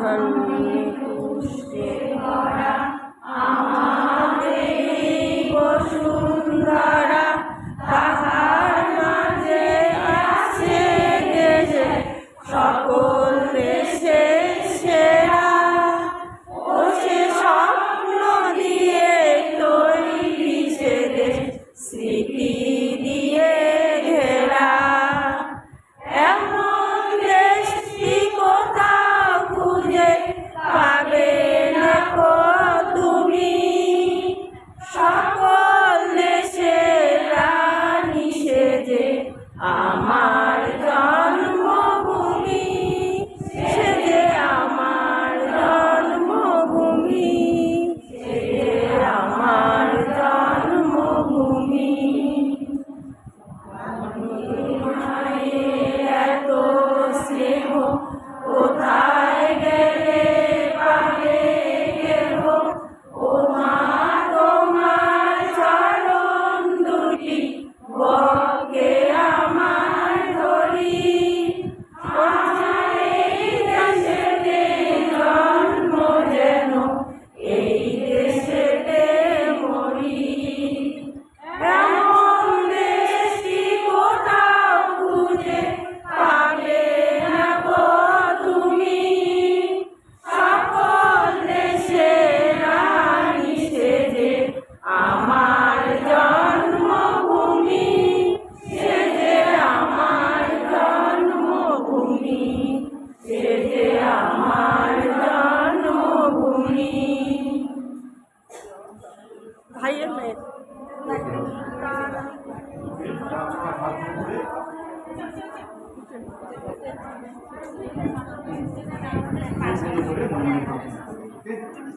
ধন্যে পুষ্পে ভরা আমাদের বসুন্ধরা, তাহার মাঝে আছে দেশে সকল দেশের সেরা। ও সে স্বপ্ন দিয়ে তৈরি সে দেশ, স্মৃতি দিয়ে ঘেরা। এমন দেশটি কোথাও খুঁজে পাবে না কো তুমি, সকল দেশের রানী সেজে আমার জন্মভূমি, সেজে আমার জন্মভূমি, সেজে আমার জন্মভূমি। মায়ের এত স্নেহ কোথায় গেলে পাবে কেহ, ও মা তোমার চরণ দুটি বকে আমার ধরি। আমার এই দেশেতে জন্ম যেন এই দেশেতে মরি। এমন দেশটি কোথাও খুঁজে পাবে না গো তুমি, সকল দেশের রানী সেজে আমার জন্মভূমি, সেজে আমার জন্মভূমি, সেজে আমার জন্মভূমি। ভাইয়ের মেয়ে Okay.